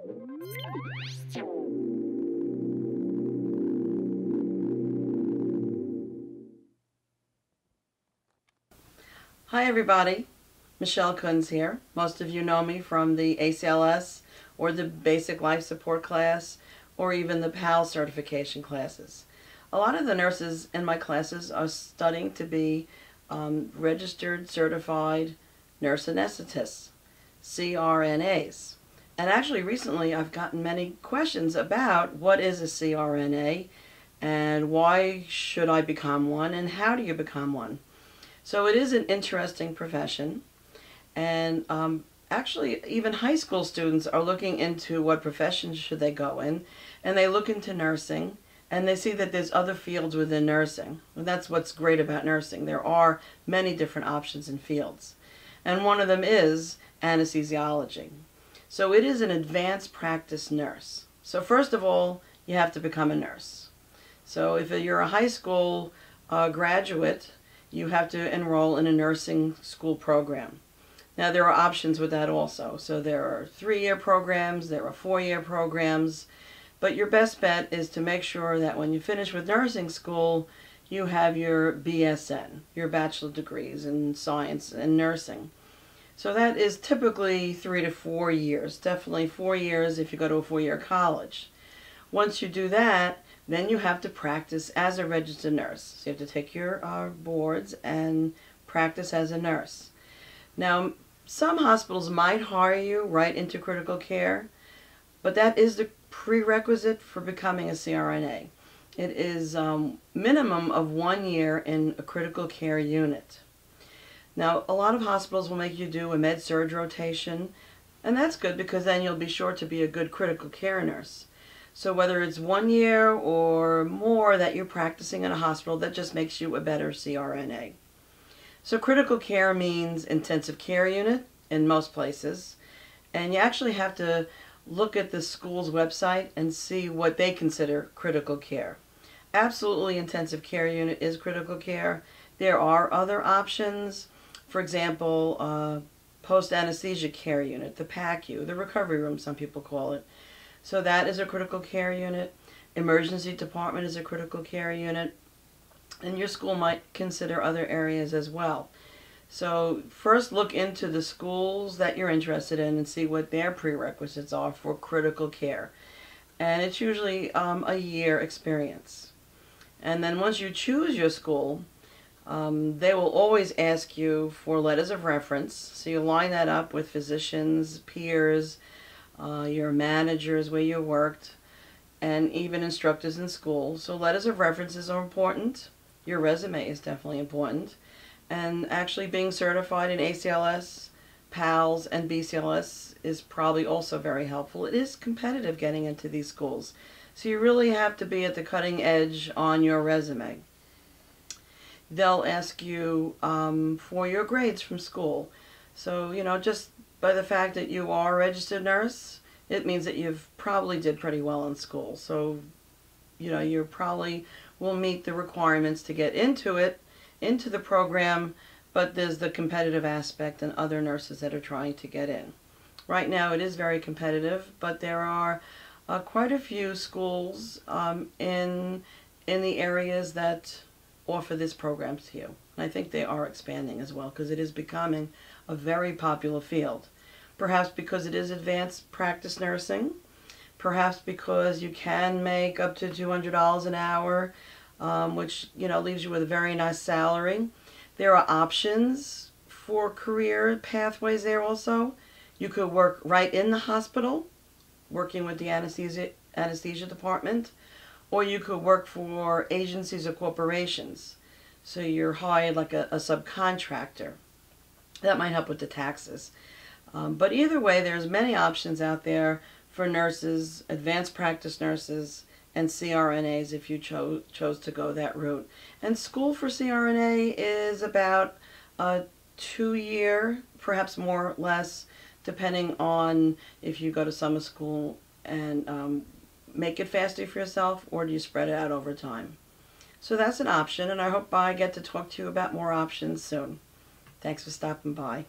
Hi everybody, Michele Kunz here. Most of you know me from the ACLS or the Basic Life Support class or even the PAL certification classes. A lot of the nurses in my classes are studying to be registered certified nurse anesthetists, CRNAs. And actually recently I've gotten many questions about what is a CRNA and why should I become one and how do you become one. So it is an interesting profession, and actually even high school students are looking into what professions should they go in, and they look into nursing and they see that there's other fields within nursing. And that's what's great about nursing. There are many different options and fields, and one of them is anesthesiology. So it is an advanced practice nurse. So first of all, you have to become a nurse. So if you're a high school graduate, you have to enroll in a nursing school program. Now there are options with that also. So there are 3-year programs, there are 4-year programs, but your best bet is to make sure that when you finish with nursing school, you have your BSN, your bachelor degrees in science and nursing. So that is typically 3 to 4 years, definitely 4 years if you go to a 4-year college. Once you do that, then you have to practice as a registered nurse. So you have to take your boards and practice as a nurse. Now, some hospitals might hire you right into critical care, but that is the prerequisite for becoming a CRNA. It is minimum of 1 year in a critical care unit. Now, a lot of hospitals will make you do a med-surg rotation, and that's good because then you'll be sure to be a good critical care nurse. So whether it's 1 year or more that you're practicing in a hospital, that just makes you a better CRNA. So critical care means intensive care unit in most places, and you actually have to look at the school's website and see what they consider critical care. Absolutely, intensive care unit is critical care. There are other options, for example, post-anesthesia care unit, the PACU, the recovery room some people call it. So that is a critical care unit. Emergency department is a critical care unit. And your school might consider other areas as well. So first look into the schools that you're interested in and see what their prerequisites are for critical care. And it's usually a year experience. And then once you choose your school, they will always ask you for letters of reference. So you line that up with physicians, peers, your managers where you worked, and even instructors in school. So letters of references are important. Your resume is definitely important. And actually being certified in ACLS, PALS, and BCLS is probably also very helpful. It is competitive getting into these schools. So you really have to be at the cutting edge on your resume. They'll ask you for your grades from school. So, you know, just by the fact that you are a registered nurse, it means that you've probably did pretty well in school. So, you know, you probably will meet the requirements to get into the program, but there's the competitive aspect and other nurses that are trying to get in. Right now it is very competitive, but there are quite a few schools in the areas that offer this program to you. And I think they are expanding as well because it is becoming a very popular field. Perhaps because it is advanced practice nursing, perhaps because you can make up to $200 an hour, which, you know, leaves you with a very nice salary. There are options for career pathways there also. You could work right in the hospital, working with the anesthesia department, or you could work for agencies or corporations. So you're hired like a subcontractor. That might help with the taxes. But either way, there's many options out there for nurses, advanced practice nurses, and CRNAs if you chose to go that route. And school for CRNA is about a 2-year, perhaps more or less, depending on if you go to summer school and make it faster for yourself, or do you spread it out over time. So that's an option, and I hope I get to talk to you about more options soon. Thanks for stopping by.